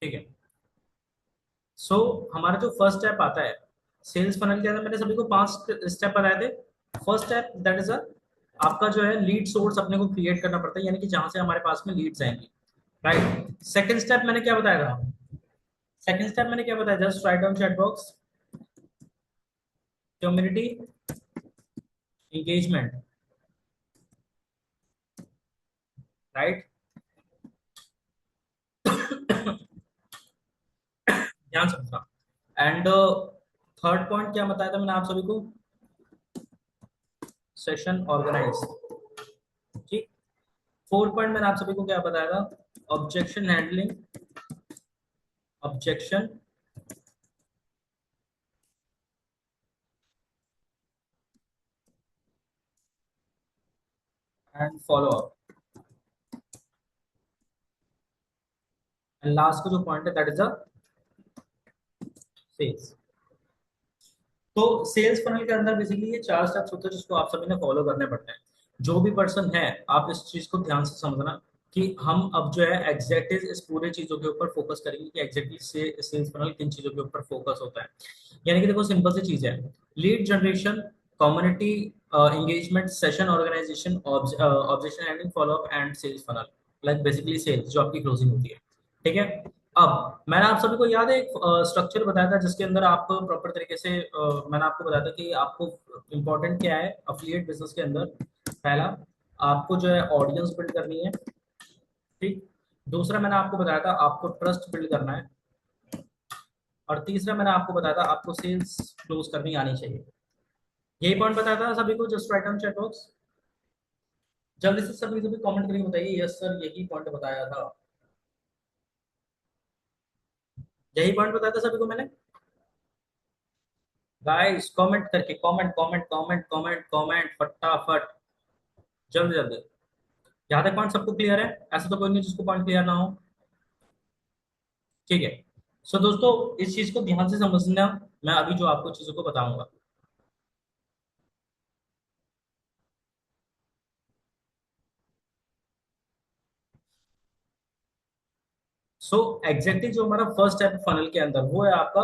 ठीक है। सो हमारा जो फर्स्ट स्टेप आता है सेल्स फनल के अंदर, मैंने सभी को 5 स्टेप बताए थे। फर्स्ट स्टेप दैट इज आपका जो है लीड सोर्स अपने को क्रिएट करना पड़ता है, यानी कि जहां से हमारे पास में लीड्स आएंगी। राइट। सेकंड स्टेप मैंने क्या बताया था? सेकंड स्टेप मैंने क्या बताया? Just right on chat box, community engagement. Right. ध्यान से सुनना। एंड थर्ड पॉइंट क्या बताया था मैंने आप सभी को? Session organise. ठीक। फोर्थ पॉइंट मैंने आप सभी को क्या बताया था? Objection handling, objection and follow up. And last का जो पॉइंट है दैट इज द सेल्स। तो सेल्स फनल के अंदर बेसिकली ये 4 स्टेप्स होते हैं जिसको आप सभी ने फॉलो करने पड़ते हैं। जो भी पर्सन है, आप इस चीज को ध्यान से समझना कि हम अब जो है एग्जैक्टली इस पूरे चीजों के ऊपर फोकस करेंगे कि एग्जैक्टली से सेल्स फनल किन चीजों के ऊपर फोकस होता है। यानी कि देखो सिंपल सी चीज है। Lead generation, community engagement, session organisation, objection handling, follow up and sales funnel. Like basically sales जो आपकी क्लोजिंग होती है। ठीक है। अब मैंने आप सभी को याद है एक स्ट्रक्चर बताया था जिसके अंदर आप प्रॉपर तरीके से मैंने आपको बताया था कि आपको इम्पोर्टेंट क्या है अफिलिएट बिजनेस के अंदर। पहला, आपको जो है ऑडियंस बिल्ड करनी है। ठीक। दूसरा मैंने आपको बताया था आपको ट्रस्ट बिल्ड करना है। और तीसरा मैंने आपको बताया था आपको सेल्स क्लोज करनी आनी चाहिए। यही पॉइंट बताया था सभी को, just right on chat box. जल्दी से सभी सभी कमेंट करके बताइए यस सर यही पॉइंट बताया था। यही पॉइंट बताया था सभी को मैंने। गाइस कमेंट करके, comment comment comment comment comment फटाफट, जल्दी जल्दी। यहाँ तक पॉइंट सबको क्लियर है? ऐसा तो कोई नहीं जिसको पॉइंट क्लियर ना हो। ठीक है। सो दोस्तों, इस चीज को ध्यान से समझना। मैं अभी जो आपको चीजों को बताऊंगा। सो एग्जैक्टली जो हमारा फर्स्ट स्टेप फनल के अंदर वो है आपका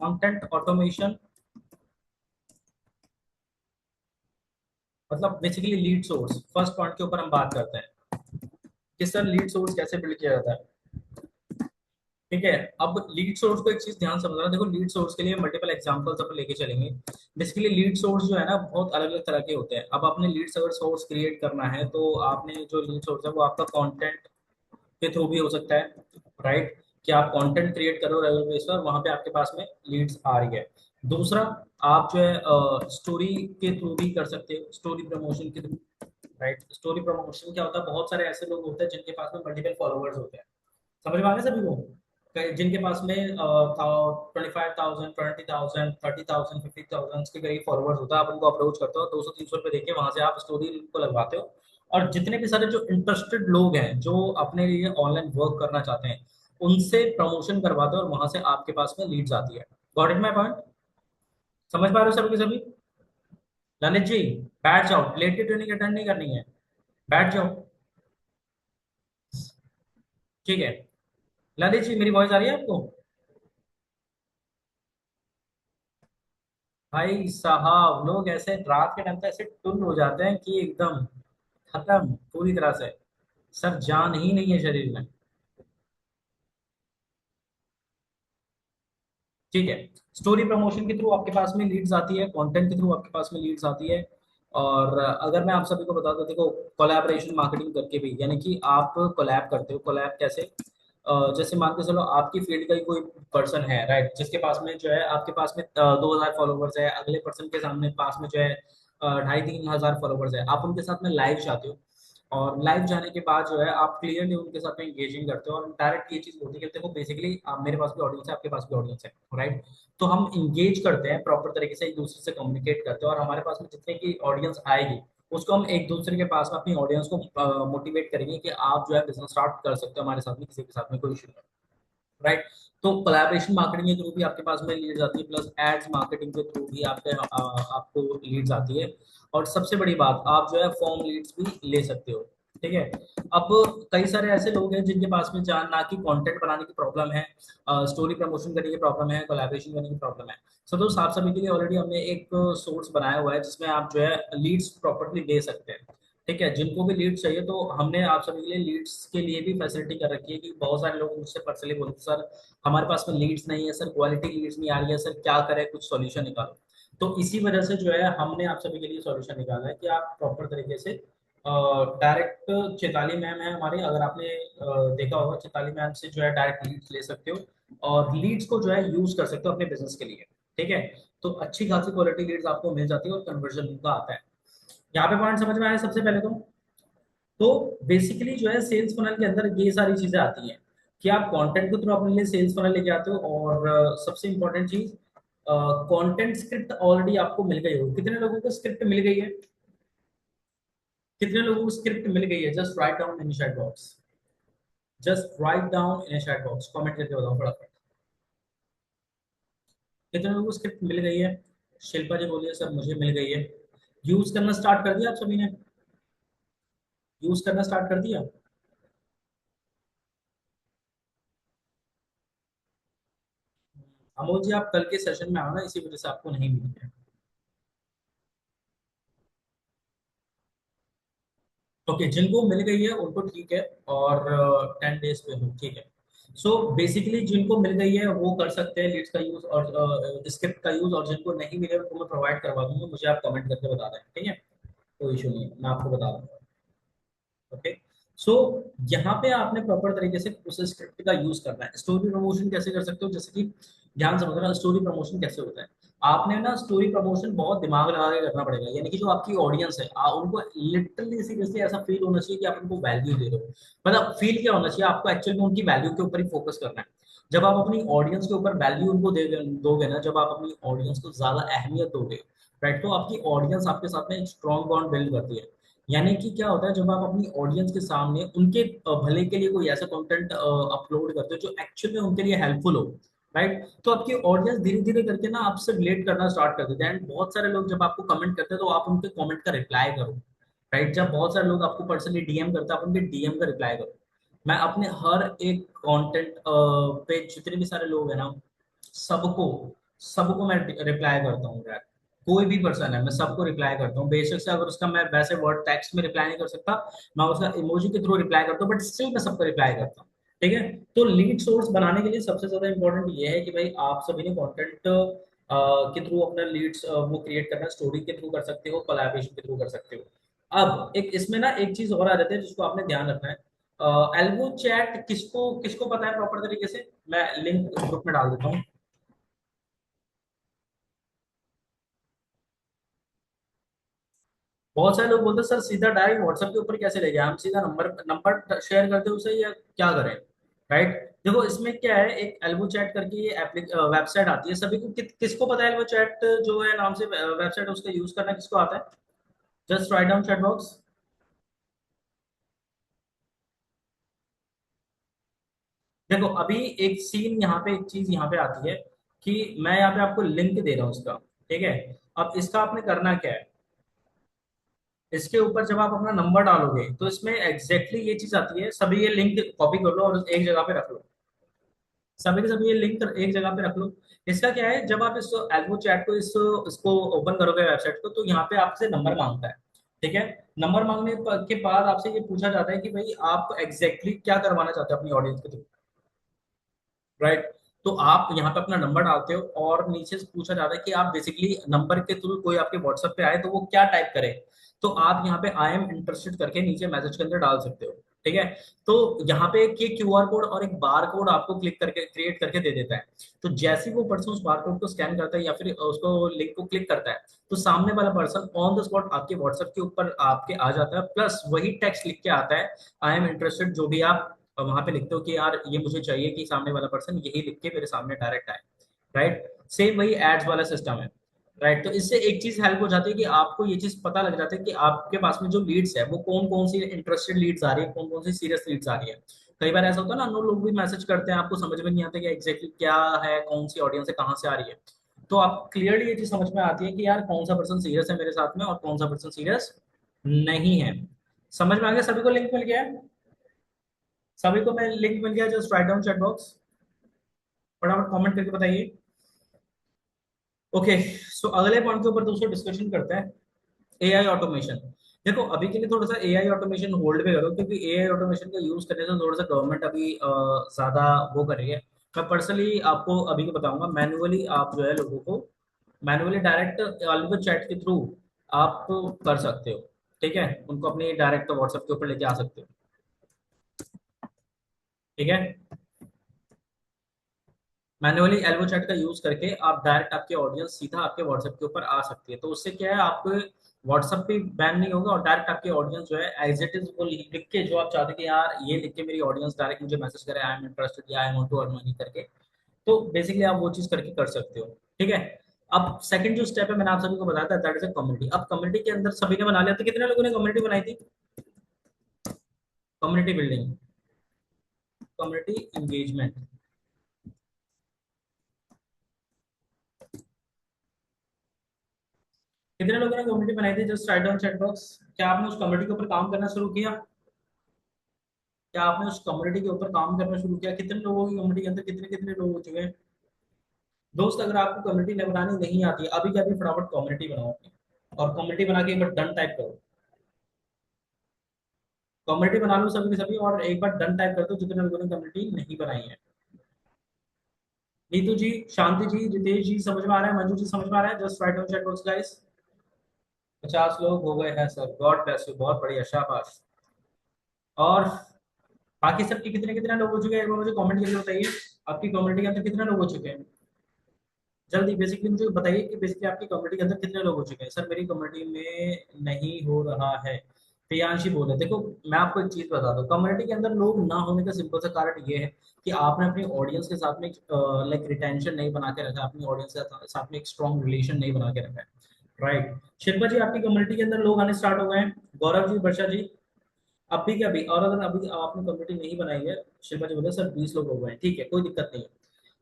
कंटेंट ऑटोमेशन। मतलब basically lead source, first point के ऊपर हम बात करते हैं कि सर लीड सोर्स कैसे बिल्ड किया जाता है। ठीक है। अब लीड सोर्स को एक चीज ध्यान समझना, देखो लीड सोर्स के लिए मल्टीपल एग्जांपल्स अपन लेके चलेंगे। बेसिकली लीड सोर्स जो है ना बहुत अलग अलग तरह के होते हैं। अब आपने लीड अगर सोर्स क्रिएट करना है तो आपने जो लीड सोर्स है वो आपका कंटेंट के थ्रू भी हो सकता है। राइट। कि आप कंटेंट क्रिएट करो रेगुलर बेस पर, वहां पे आपके पास में लीड्स आ रही है। दूसरा, आप जो है स्टोरी के थ्रू भी कर सकते हो, स्टोरी प्रमोशन के थ्रू। राइट। स्टोरी प्रमोशन क्या होता है? बहुत सारे ऐसे लोग होते हैं जिनके पास में मल्टीपल फॉलोअर्स होते हैं। समझ में आ गया सभी को? जिनके पास में 25,000, 20,000, 30,000, 50,000 के करीब फॉलोअर्स होता है। आप उनको अप्रोच करते हो, 200-300 रुपए देके वहां से आप स्टोरी को लगवाते हो। और जितने भी सारे जो इंटरेस्टेड लोग हैं जो अपने लिए ऑनलाइन वर्क करना चाहते हैं उनसे प्रमोशन करवाते हो और वहां से आपके पास में लीड्स आती है। Got it my point? समझ पा रहे हो सभी के सभी? ललित जी, बैठ जाओ, लेट की ट्रेनिंग अटेंड नहीं करनी है। बैठ जाओ। ठीक है। ललित जी, मेरी वॉइस आ रही है आपको? भाई साहब, लोग ऐसे रात के टाइम पे ऐसे टुन हो जाते हैं कि एकदम खत्म पूरी तरह से। सर जान ही नहीं है शरीर में। ठीक है। स्टोरी प्रमोशन के थ्रू आपके पास में लीड्स आती है, कंटेंट के थ्रू आपके पास में लीड्स आती है। और अगर मैं आप सभी को बता दूं, देखो कोलैबोरेशन मार्केटिंग करके भी, यानी कि आप कोलैब करते हो। कोलैब कैसे? जैसे मान के चलो आपकी फील्ड का ही कोई पर्सन है, राइट, जिसके पास में जो है आपके पास में 2,000 फॉलोवर्स है, अगले पर्सन के सामने पास में जो है 2,500-3,000 फॉलोवर्स है। आप उनके साथ में लाइव जाते हो और लाइव जाने के बाद जो है आप क्लियरली उनके साथ में एंगेजिंग करते हो और डायरेक्ट ये चीज होती है कि देखो बेसिकली मेरे पास भी ऑडियंस है, आपके पास भी ऑडियंस है। राइट। तो हम इंगेज करते हैं प्रॉपर तरीके से, एक दूसरे से कम्युनिकेट करते हैं और हमारे पास में जितने की ऑडियंस आएगी उसको हम एक दूसरे के पास में अपनी ऑडियंस को मोटिवेट करेंगे कि आप जो है बिजनेस स्टार्ट कर सकते हो हमारे साथ में, किसी के साथ में कोई इशू नहीं। राइट। तो कोलैबोरेशन मार्केटिंग के थ्रू भी आपके पास में लीड्स आती है, प्लस एड्स मार्केटिंग के थ्रू भी आपको लीड्स आती है। और सबसे बड़ी बात, आप जो है फॉर्म लीड्स भी ले सकते हो। ठीक है। अब कई सारे ऐसे लोग हैं जिनके पास में जान ना कि कंटेंट बनाने की प्रॉब्लम है, स्टोरी प्रमोशन करने की प्रॉब्लम है, कोलैबोरेशन करने की प्रॉब्लम है। सो तो आप सभी के लिए ऑलरेडी हमने एक सोर्स बनाया हुआ है जिसमें आप जो है लीड्स प्रॉपर्ली दे सकते हैं। ठीक है। जिनको भी लीड चाहिए, तो हमने आप सभी के लिए लीड्स के लिए भी फैसिलिटी कर रखी है कि बहुत सारे लोग मुझसे पर्सनली बोलते हैं, सर हमारे पास में लीड्स नहीं है, सर क्वालिटी लीड्स नहीं आ रही है, सर क्या करें, कुछ सॉल्यूशन निकालो। तो इसी वजह से जो है हमने आप सभी के लिए सॉल्यूशन निकाला है कि आप प्रॉपर तरीके से डायरेक्ट, चैताली मैम है हमारी, अगर आपने देखा होगा, चैताली मैम से जो है डायरेक्ट लीड्स ले सकते हो और लीड्स को जो है यूज कर सकते हो अपने बिजनेस के लिए। ठीक है। तो अच्छी खासी क्वालिटी लीड्स आपको मिल जाती है और कन्वर्जन उनका आता है। यहाँ पे पॉइंट समझ में आया सबसे पहले तो बेसिकली जो है सेल्स फनल के अंदर ये सारी चीजें आती हैं कि आप कंटेंट के थ्रू अपने लिए सेल्स फनल लेके आते हो। और सबसे इंपॉर्टेंट चीज, कंटेंट स्क्रिप्ट ऑलरेडी आपको मिल गई हो। कितने लोगों को स्क्रिप्ट मिल गई है? कितने लोगों को स्क्रिप्ट मिल गई है? Just write down in chat box. Just write down in chat box, comment करके बताओ फटाफट। कितने लोगों को स्क्रिप्ट मिल गई है? शिल्पा जी बोलिए सर मुझे मिल गई है। यूज करना स्टार्ट कर दिया आप सभी ने? यूज करना स्टार्ट कर दिया? अमोल जी आप कल के सेशन में आओ ना, इसी वजह से आपको नहीं मिली है। ओके, जिनको मिल गई है उनको ठीक है। और 10 डेज पे हूँ, ठीक है। सो बेसिकली जिनको मिल गई है वो कर सकते हैं लीड्स का यूज और स्क्रिप्ट का यूज, और जिनको नहीं मिले उनको मैं प्रोवाइड करवा दूंगा, मुझे आप कमेंट करके बता दें। ठीक है, कोई इशू नहीं है, मैं आपको बता दूंगा। ओके। सो यहाँ पे आपने प्रॉपर तरीके से उस स्क्रिप्ट का यूज करना है। स्टोरी प्रमोशन कैसे कर सकते हो, जैसे कि ध्यान से समझना, स्टोरी प्रमोशन कैसे होता है। आपने ना स्टोरी प्रमोशन बहुत दिमाग लगा के करना पड़ेगा, यानी कि जो आपकी ऑडियंस है उनको लिटरली सीरियसली ऐसा फील होना चाहिए कि आप उनको वैल्यू दे रहे हो। मतलब फील क्या होना चाहिए आपको, एक्चुअली में उनकी वैल्यू के ऊपर ही फोकस करना है। जब आप अपनी ऑडियंस के ऊपर वैल्यू उनको दोगे ना, जब आप अपनी ऑडियंस को ज्यादा अहमियत दोगे, राइट, तो आपकी ऑडियंस आपके साथ में एक स्ट्रॉन्ग बॉन्ड बिल्ड करती है। यानी कि क्या होता है, जब आप अपनी ऑडियंस के सामने उनके भले के लिए कोई ऐसा कंटेंट अपलोड करते हो जो एक्चुअल में उनके लिए हेल्पफुल हो, राइट, तो आपकी ऑडियंस धीरे धीरे करके ना आपसे रिलेट करना स्टार्ट कर देते हैं। एंड बहुत सारे लोग जब आपको कमेंट करते हैं तो आप उनके कमेंट का रिप्लाई करो, राइट। जब बहुत सारे लोग आपको पर्सनली डीएम करते हैं, आप उनके डीएम का रिप्लाई करो। मैं अपने हर एक कंटेंट पे जितने भी सारे लोग हैं ना, सबको सबको मैं रिप्लाई करता हूँ यार। कोई भी पर्सन है मैं सबको रिप्लाई करता हूँ, बेशक से अगर उसका मैं वैसे वर्ड टेक्स्ट में रिप्लाई नहीं कर सकता, मैं उसका इमोजी के थ्रू रिप्लाई करता हूँ, बट स्टिल मैं सबको रिप्लाई करता हूँ। ठीक है। तो लीड सोर्स बनाने के लिए सबसे ज्यादा इंपॉर्टेंट ये है कि भाई आप सभी ने कंटेंट के थ्रू अपना लीड्स वो क्रिएट करना, स्टोरी के थ्रू कर सकते हो, कोलैबोरेशन के थ्रू कर सकते हो। अब एक इसमें ना एक चीज और आ जाती है जिसको आपने ध्यान रखना है। एल्गो चैट किसको किसको पता है प्रॉपर तरीके से? मैं लिंक ग्रुप में डाल देता हूँ। बहुत सारे लोग बोलते हैं सर सीधा डायरेक्ट व्हाट्सएप के ऊपर कैसे ले जाए, हम सीधा नंबर नंबर शेयर करते हैं उसे, या क्या करें? राइट। देखो इसमें क्या है, एक एल्बो चैट करके ये वेबसाइट आती है, सभी को किसको पता है एल्बो चैट जो है नाम से वेबसाइट, उसका यूज करना किसको आता है? Just write down chat box. देखो अभी एक सीन यहाँ पे, एक चीज यहाँ पे आती है कि मैं यहाँ पे आपको लिंक दे रहा हूँ इसका। ठीक है। अब इसका आपने करना क्या है, इसके ऊपर जब आप अपना नंबर डालोगे तो इसमें एग्जैक्टली ये चीज आती है, सभी ये लिंक कॉपी कर लो और एक जगह पे रख लो। सभी के सभी ये लिंक एक जगह पे रख लो। इसका क्या है, जब आप इस एल्बो चैट को इसको ओपन करोगे वेबसाइट को, तो यहाँ पे आपसे नंबर मांगता है। ठीक है। नंबर मांगने के बाद आपसे ये पूछा जाता है कि भाई आप एग्जैक्टली क्या करवाना चाहते हो अपनी ऑडियंस के थ्रू, राइट। तो आप यहाँ पे अपना नंबर डालते हो और नीचे से पूछा जाता है कि आप बेसिकली नंबर के थ्रू कोई आपके व्हाट्सएप पे आए तो वो क्या टाइप करे। तो आप यहाँ पे आई एम इंटरेस्टेड करके नीचे मैसेज के अंदर डाल सकते हो। ठीक है। तो यहाँ पे एक ये क्यूआर कोड और एक बार कोड आपको क्लिक करके क्रिएट करके दे देता है। तो जैसे ही वो पर्सन उस बार कोड को स्कैन करता है या फिर उसको लिंक को क्लिक करता है, तो सामने वाला पर्सन ऑन द स्पॉट आपके व्हाट्सएप के ऊपर आपके आ जाता है, प्लस वही टेक्स्ट लिख के आता है, आई एम इंटरेस्टेड, जो भी आप वहां पे लिखते हो कि यार ये मुझे चाहिए कि सामने वाला पर्सन यही लिख के मेरे सामने डायरेक्ट आए, राइट। सेम वही एड्स वाला सिस्टम है। राइट। तो इससे एक चीज हेल्प हो जाती है कि आपको ये चीज पता लग जाता है कि आपके पास में जो लीड्स है वो कौन कौन सी इंटरेस्टेड लीड्स आ रही है, कौन कौन सी सीरियस लीड्स आ रही है। कई बार ऐसा होता है ना, अननोन लोग भी मैसेज करते हैं, आपको समझ में नहीं आता कि एग्जैक्टली क्या है, कौन सी ऑडियंस है, कहाँ से आ रही है। तो आप क्लियरली ये चीज समझ में आती है कि यार कौन सा पर्सन सीरियस है मेरे साथ में और कौन सा पर्सन सीरियस नहीं है। समझ में आ गया? सभी को लिंक मिल गया है? सभी को मैं लिंक मिल गया? Just write down chat box, फटाफट कमेंट करके बताइए। ओके, सो अगले पॉइंट के ऊपर दोस्तों डिस्कशन करते हैं, एआई ऑटोमेशन। देखो अभी के लिए थोड़ा सा एआई ऑटोमेशन होल्ड पे करो, क्योंकि एआई ऑटोमेशन का यूज करने से थोड़ा सा गवर्नमेंट अभी ज्यादा वो कर रही है। मैं पर्सनली आपको अभी को बताऊंगा, मैन्युअली आप जो है लोगों को मैन्युअली डायरेक्ट अलग चैट के थ्रू आप कर सकते हो। ठीक है, उनको अपनी डायरेक्ट व्हाट्सएप के ऊपर लेके आ सकते हो। ठीक है, मैन्युअली एल्बो चैट का यूज करके आप डायरेक्ट आपके ऑडियंस सीधा आपके व्हाट्सएप के ऊपर आ सकती है। तो उससे क्या है, आपको व्हाट्सएप पे बैन नहीं होगा और डायरेक्ट आपके ऑडियंस जो है एज इट इज वो लिख के, जो आप चाहते हैं कि यार ये लिख के मेरी ऑडियंस डायरेक्ट मुझे मैसेज करे, आई एम इंटरेस्टेड या I want to earn money करके, तो बेसिकली आप वो चीज करके कर सकते हो। ठीक है। अब सेकंड जो स्टेप है मैंने आप सभी को बताया था, दैट इज अ कम्युनिटी। अब कम्युनिटी के अंदर सभी ने बना लिया, तो कितने लोगों ने कम्युनिटी बनाई थी? कम्युनिटी बिल्डिंग, कम्युनिटी एंगेजमेंट, कितने लोगों ने कम्युनिटी बनाई थी? Just write down chat box. क्या आपने उस कम्युनिटी के ऊपर काम करना शुरू किया? क्या आपने उस कम्युनिटी के ऊपर काम करना शुरू किया? कितने लोगों की कम्युनिटी के अंदर कितने कितने लोग हो चुके हैं? दोस्त अगर आपको कम्युनिटी बनानी नहीं आती है, अभी क्या अभी फटाफट कम्युनिटी बनाओ और कम्युनिटी बना के एक बार डन टाइप करो। कम्युनिटी बना लो सभी की सभी और एक बार डन टाइप कर दो जितने लोगों ने कम्युनिटी नहीं बनाई है। नीतू जी, शांति जी, रितेश जी समझ में आ रहा है? मंजू जी समझ में आ रहा है? Just write down chat box guys. 50 लोग हो गए हैं सर, गॉड ब्लेस यू, बहुत बढ़िया, शाबाश। और बाकी सबके कितने कितने लोग हो चुके हैं, एक बार मुझे कमेंट करके बताइए। आपकी कम्युनिटी के अंदर कितने लोग हो चुके हैं? जल्दी बेसिकली मुझे बताइए कि बेसिकली आपकी कम्युनिटी के अंदर कितने लोग हो चुके हैं। सर मेरी कम्युनिटी में नहीं हो रहा है, प्रियांशी बोले। देखो मैं आपको एक चीज बता दूं, कम्युनिटी के अंदर लोग ना होने का सिंपल सा कारण ये है कि आपने अपनी ऑडियंस के साथ में लाइक रिटेंशन नहीं बना के रखा, अपनी ऑडियंस के साथ में एक स्ट्रॉन्ग रिलेशन नहीं बना के रखा है। राइट। शिल्पा जी आपकी कम्युनिटी के अंदर लोग आने स्टार्ट हो गए हैं। गौरव जी, वर्षा जी, अभी क्या अभी, और अगर अभी आपने कम्युनिटी नहीं बनाई है, शिल्पा जी बोले सर 20 लोग हो गए हैं, ठीक है कोई दिक्कत नहीं है।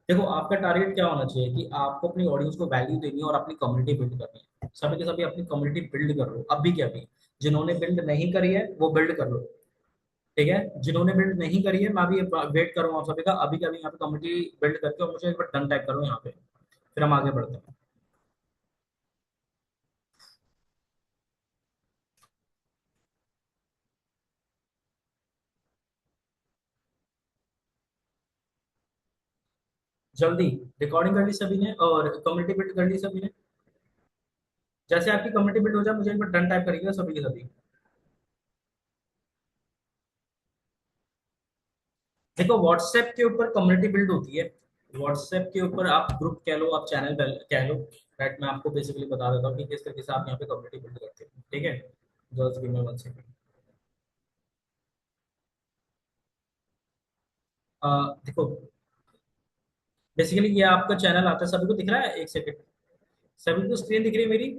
देखो आपका टारगेट क्या होना चाहिए कि आपको अपनी ऑडियंस को वैल्यू देनी है और अपनी कम्युनिटी बिल्ड करनी है। सभी के सभी अपनी कम्युनिटी बिल्ड कर लो अभी के अभी। जिन्होंने बिल्ड नहीं करी है वो बिल्ड कर लो। ठीक है, जिन्होंने बिल्ड नहीं करी है मैं भी वेट कर रहा हूँ आप सभी का, अभी के अभी यहाँ पे कम्युनिटी बिल्ड करके और मुझे एक बार डन टाइप करो यहाँ पे, फिर हम आगे बढ़ते हैं। जल्दी रिकॉर्डिंग कर ली सभी ने और कम्युनिटी बिल्ड कर ली सभी ने। जैसे आपकी कम्युनिटी बिल्ड हो जाए मुझे एक बार डन टाइप करिएगा सभी के सभी। देखो व्हाट्सएप के ऊपर कम्युनिटी बिल्ड होती है, व्हाट्सएप के ऊपर आप ग्रुप कह लो, आप चैनल कह लो। राइट, मैं आपको बेसिकली बता देता हूँ कि किस तरीके से आप यहाँ पे कम्युनिटी बिल्ड करते हो। ठीक है, जस्ट गिव मी 1 सेकंड। देखो बेसिकली ये आपका चैनल आता है, सभी को दिख रहा है? 1 सेकंड, सभी को स्क्रीन दिख रही है मेरी?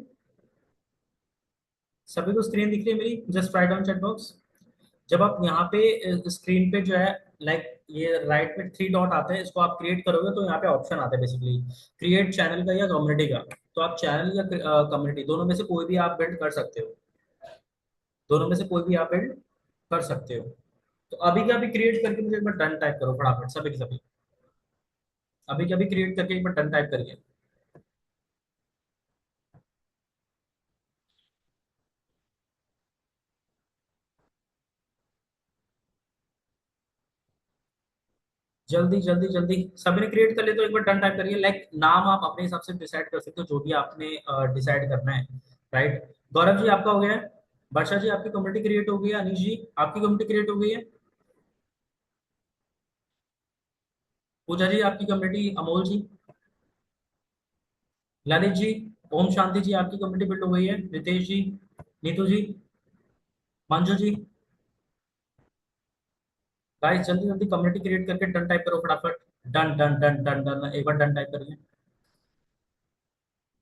सभी को स्क्रीन दिख रही है मेरी? Just write down chat box. जब आप यहाँ पे स्क्रीन पे जो है लाइक ये राइट में 3 डॉट आते हैं, इसको आप क्रिएट करोगे तो यहाँ पे ऑप्शन आता है बेसिकली क्रिएट चैनल का या कम्युनिटी का। तो आप चैनल या कम्युनिटी दोनों में से कोई भी आप बिल्ड कर सकते हो, दोनों में से कोई भी आप बिल्ड कर सकते हो। तो अभी के अभी क्रिएट करके मुझे एक बार डन टाइप करो फटाफट सभी के सभी। अभी के अभी क्रिएट करके एक बार डन टाइप करिए। जल्दी जल्दी जल्दी, सभी ने क्रिएट कर लिया तो एक बार डन टाइप करिए। लाइक नाम आप अपने हिसाब से डिसाइड कर सकते हो, जो भी आपने डिसाइड करना है। राइट। गौरव जी आपका हो गया है? वर्षा जी आपकी कम्युनिटी क्रिएट हो गई है? अनीश जी आपकी कम्युनिटी क्रिएट हो गई है? पूजा जी आपकी कम्युनिटी? अमोल जी, ललित जी, ओम शांति जी आपकी कम्युनिटी बिल्ड हो गई है? रितेश जी, नीतू जी, मंजू जी। गाइस जल्दी जल्दी कम्युनिटी क्रिएट करके डन टाइप करो फटाफट। Done done done done done, एक बार डन टाइप करिए।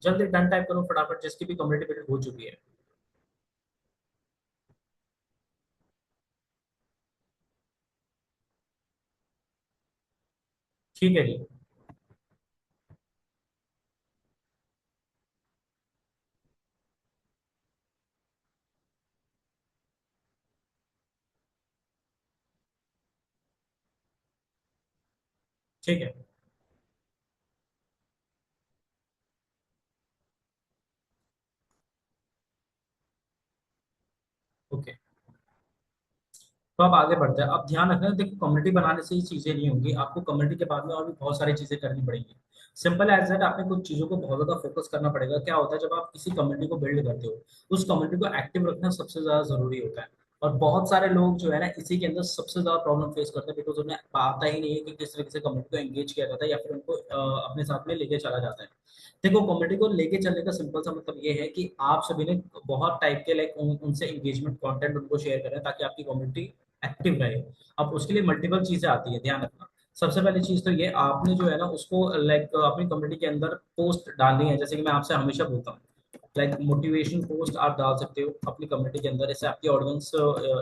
जल्दी डन टाइप करो फटाफट, जिसकी भी कम्युनिटी बिल्ड हो चुकी है। ठीक है जी। ठीक है। ओके, तो अब आगे बढ़ते हैं। अब ध्यान रखना, देखो कम्युनिटी बनाने से ही चीजें नहीं होंगी, आपको कम्युनिटी के बाद में और भी बहुत सारी चीजें करनी पड़ेंगी। सिंपल एज दैट, आपने कुछ चीजों को बहुत ज्यादा फोकस करना पड़ेगा। क्या होता है जब आप किसी कम्युनिटी को बिल्ड करते हो, उस कम्युनिटी को एक्टिव रखना सबसे ज्यादा जरूरी होता है। और बहुत सारे लोग जो है ना इसी के अंदर सबसे ज्यादा प्रॉब्लम फेस करते हैं, बिकॉज उन्हें पता ही नहीं है कि किस तरीके से कम्युनिटी को एंगेज किया जाता है या फिर उनको अपने साथ में लेके चला जाता है। देखो कम्युनिटी को लेके चलने का सिंपल सा मतलब ये है कि आप सभी ने बहुत टाइप के लाइक उनसे एंगेजमेंट कंटेंट उनको शेयर करें ताकि आपकी कम्युनिटी एक्टिव रहे। अब उसके लिए मल्टीपल चीजें आती है, ध्यान रखना। सबसे पहली चीज तो ये, आपने जो है ना उसको लाइक अपनी कम्युनिटी के अंदर पोस्ट डालनी है। जैसे कि मैं आपसे हमेशा बोलता हूँ, लाइक मोटिवेशन पोस्ट आप डाल सकते हो अपनी कम्युनिटी के अंदर, इससे आपकी ऑडियंस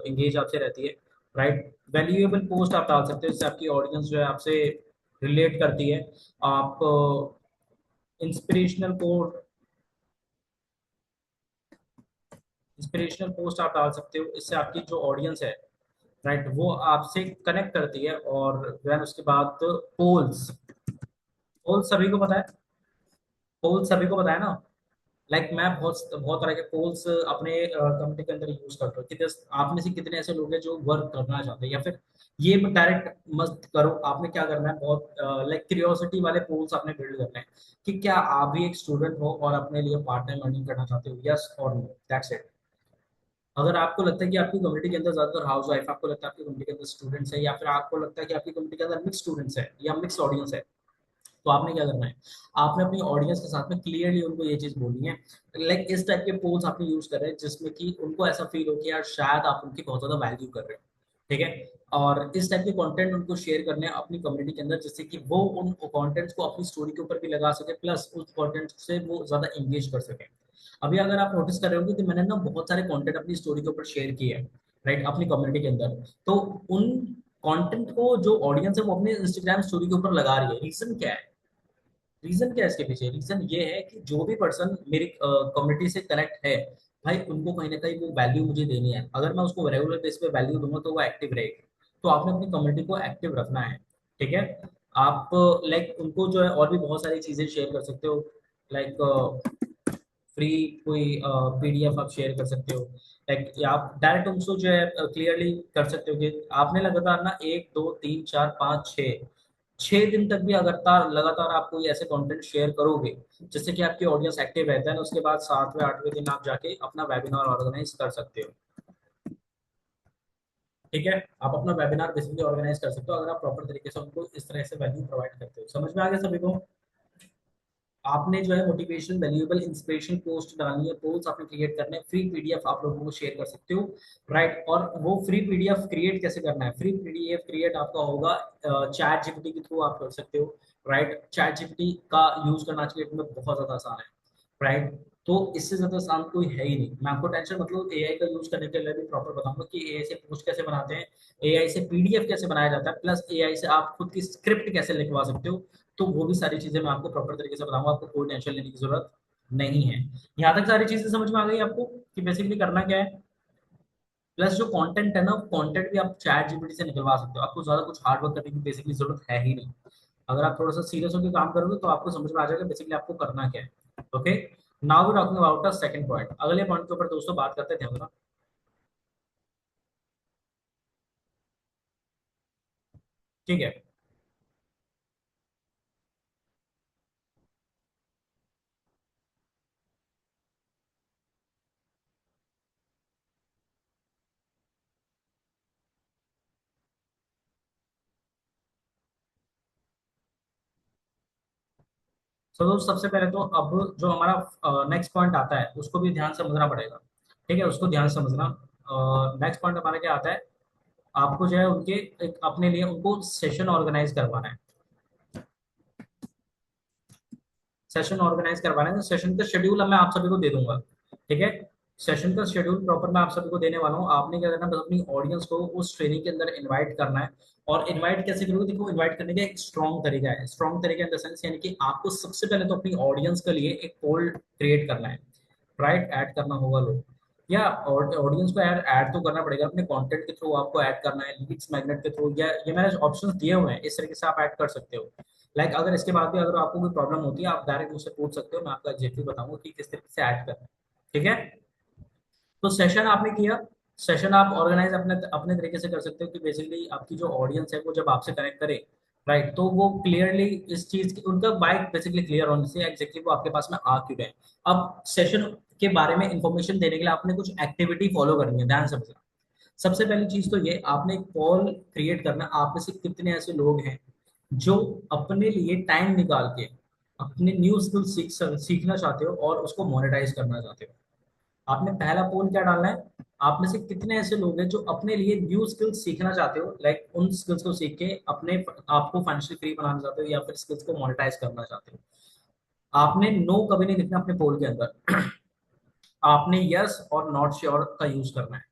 एंगेज आपसे रहती है। राइट, वैल्यूएबल पोस्ट आप डाल सकते हो, इससे आपकी ऑडियंस जो है आपसे रिलेट करती है। आप इंस्पिरेशनल कोट इंस्पिरेशनल पोस्ट आप डाल सकते हो, इससे आपकी जो ऑडियंस है, राइट, वो आपसे कनेक्ट करती है। और देन उसके बाद पोल्स, पोल्स सभी को पता है, पोल्स सभी को पता है ना। लाइक मैं बहुत बहुत तरह के पोल्स अपने कंपनी के अंदर यूज करता हूँ कि आप में से कितने ऐसे लोग हैं जो वर्क करना चाहते हैं, या फिर ये डायरेक्ट मत करो। आपने क्या करना है, बहुत लाइक क्यूरियोसिटी वाले पोल्स आपने बिल्ड करने हैं कि क्या आप भी एक स्टूडेंट हो और अपने लिए पार्ट टाइम अर्निंग करना चाहते हो, यस और नो, दैट्स इट। अगर आपको लगता है कि आपकी कम्युनिटी के अंदर ज्यादातर हाउस वाइफ, आपको लगता है आपकी कम्युनिटी के अंदर स्टूडेंट्स है, या फिर आपको लगता है कि आपकी कम्युनिटी के अंदर मिक्स स्टूडेंट्स है या मिक्स ऑडियंस है, तो आपने क्या करना है, आपने अपनी ऑडियंस के साथ में क्लियरली उनको ये चीज बोलनी है। लाइक इस टाइप के पोल्स आपने यूज कर रहे हैं जिसमें कि उनको ऐसा फील हो कि यार शायद आप उनकी बहुत ज्यादा वैल्यू कर रहे हो। ठीक है, और इस टाइप के कंटेंट उनको शेयर करने हैं अपनी कम्युनिटी के अंदर, जिससे कि वो उन कंटेंट्स को अपनी स्टोरी के ऊपर भी लगा सके, प्लस उस कंटेंट से वो ज्यादा एंगेज कर सके। अभी अगर आप नोटिस कर रहे होंगे तो मैंने ना बहुत सारे कंटेंट अपनी स्टोरी के ऊपर शेयर किए हैं, राइट, अपनी कम्युनिटी के अंदर। तो उन कंटेंट को जो ऑडियंस है वो अपने इंस्टाग्राम स्टोरी के ऊपर लगा रही है। रीजन क्या है? रीजन क्या है इसके पीछे? रीजन ये है कि जो भी पर्सन मेरी कम्युनिटी से कनेक्ट है, भाई उनको कहीं ना कहीं वो वैल्यू मुझे देनी है। अगर मैं उसको रेगुलर बेस पे वैल्यू दूंगा तो वो एक्टिव रहेगी। तो आपने अपनी कम्युनिटी को एक्टिव रखना है। ठीक है, आप लाइक उनको जो है और भी बहुत सारी चीजें शेयर कर सकते हो। लाइक फ्री कोई पीडीएफ आप शेयर कर सकते हो। लाइक या आप डायरेक्ट उनको जो है क्लियरली कर सकते हो कि आपने लगातार ना 1 2 3 4 5 6 6 दिन तक भी लगातार लगातार आप कोई ऐसे कंटेंट शेयर करोगे जिससे कि आपकी ऑडियंस एक्टिव रहता है ना, उसके बाद 7वें 8वें दिन आप जाके अपना वेबिनार ऑर्गेनाइज कर सकते हो। ठीक है, आप अपना वेबिनार बेसिकली ऑर्गेनाइज कर सकते हो अगर आप प्रॉपर तरीके से उनको इस तरह से वैल्यू प्रोवाइड करते हो। समझ में आ गया सभी को? आपने जो है मोटिवेशन वैल्यूएबल इंस्पिरेशन पोस्ट डालनी है, पोल्स आपने क्रिएट करने हैं, फ्री पीडीएफ आप लोगों को शेयर कर सकते हो। राइट, और वो फ्री पीडीएफ क्रिएट कैसे करना है? फ्री पीडीएफ क्रिएट आपका होगा चैट जीपीटी के थ्रू आप कर सकते हो। राइट, चैट जीपीटी का यूज करना आज के डेट में बहुत ज्यादा आसान है। राइट, तो इससे ज्यादा आसान कोई है ही नहीं। मैं आपको टेंशन मतलब एआई का यूज करने के लिए भी प्रॉपर बताऊंगा कि एआई से पोस्ट कैसे बनाते हैं, एआई से पीडीएफ कैसे बनाया जाता है, प्लस एआई से आप खुद की स्क्रिप्ट कैसे लिखवा सकते हो। तो वो भी सारी चीजें मैं आपको प्रॉपर तरीके से बताऊंगा, आपको कोई टेंशन लेने की जरूरत नहीं है। यहाँ तक सारी चीजें समझ में आ गई आपको कि बेसिकली करना क्या है? प्लस जो कंटेंट है ना, कंटेंट भी आप चैट जीपीटी से निकलवा सकते हो, आपको ज्यादा कुछ हार्ड वर्क करने की बेसिकली जरूरत है ही नहीं। अगर आप थोड़ा सा सीरियस होकर काम करोगे तो आपको समझ में आ जाएगा बेसिकली आपको करना क्या है। Okay, now we talking about the second point. अगले पॉइंट के ऊपर दोस्तों बात करते हैं, ध्यान देना। ठीक है, तो दोस्त सबसे पहले तो अब जो हमारा नेक्स्ट पॉइंट आता है उसको भी ध्यान से समझना पड़ेगा। ठीक है, उसको ध्यान से समझना। नेक्स्ट पॉइंट हमारा क्या आता है, आपको जो है उनके एक अपने लिए उनको सेशन ऑर्गेनाइज करवाना है। सेशन ऑर्गेनाइज करवाना है, तो सेशन का शेड्यूल अब मैं आप सभी को दे दूंगा। ठीक है, सेशन का शेड्यूल प्रॉपर मैं आप सभी को देने वाला हूँ। आपने क्या करना है, बस अपनी ऑडियंस को उस ट्रेनिंग के अंदर इनवाइट करना है। और इनवाइट कैसे करोगे, देखो इनवाइट करने का एक स्ट्रॉन्ग तरीका है, स्ट्रॉन्ग तरीका इन द सेंस यानी कि आपको सबसे पहले तो अपनी ऑडियंस के लिए एक पोल क्रिएट करना है, राइट, ऐड करना होगा लोग, या ऑडियंस को ऐड ऐड तो करना पड़ेगा अपने कंटेंट के थ्रू, आपको ऐड करना है लीड्स मैग्नेट के थ्रू, या ये मैंने ऑप्शंस दिए हुए हैं, इस तरीके से आप ऐड कर सकते हो। लाइक अगर इसके बाद भी अगर आपको कोई प्रॉब्लम होती है, आप डायरेक्ट मुझसे पूछ सकते हो, मैं आपका एग्जैक्टली बताऊंगा कि किस तरीके से ऐड करना है। ठीक है, तो सेशन आपने किया, सेशन आप ऑर्गेनाइज अपने अपने तरीके से कर सकते हो कि बेसिकली आपकी जो ऑडियंस है वो जब आपसे कनेक्ट करे, राइट, तो वो क्लियरली इस चीज की उनका बाइक बेसिकली क्लियर होने से एग्जैक्टली वो आपके पास में आ क्यों रहे हैं। अब सेशन के बारे में इंफॉर्मेशन देने के लिए आपने कुछ एक्टिविटी फॉलो करनी है, ध्यान से समझना। सबसे पहली चीज तो ये, आपने एक पोल क्रिएट करना, आप में से कितने ऐसे लोग हैं जो अपने लिए टाइम निकाल के अपने न्यू स्किल सीखना चाहते हो और उसको मोनेटाइज करना चाहते हो। आपने पहला पोल क्या डालना है, आप में से कितने ऐसे लोग हैं जो अपने लिए न्यू स्किल्स सीखना चाहते हो, लाइक उन स्किल्स को सीख के अपने आपको फाइनेंशियल फ्री बनाना चाहते हो या फिर स्किल्स को मोनेटाइज करना चाहते हो। आपने नो कभी नहीं लिखना अपने पोल के अंदर। आपने यस और नॉट श्योर का यूज करना है।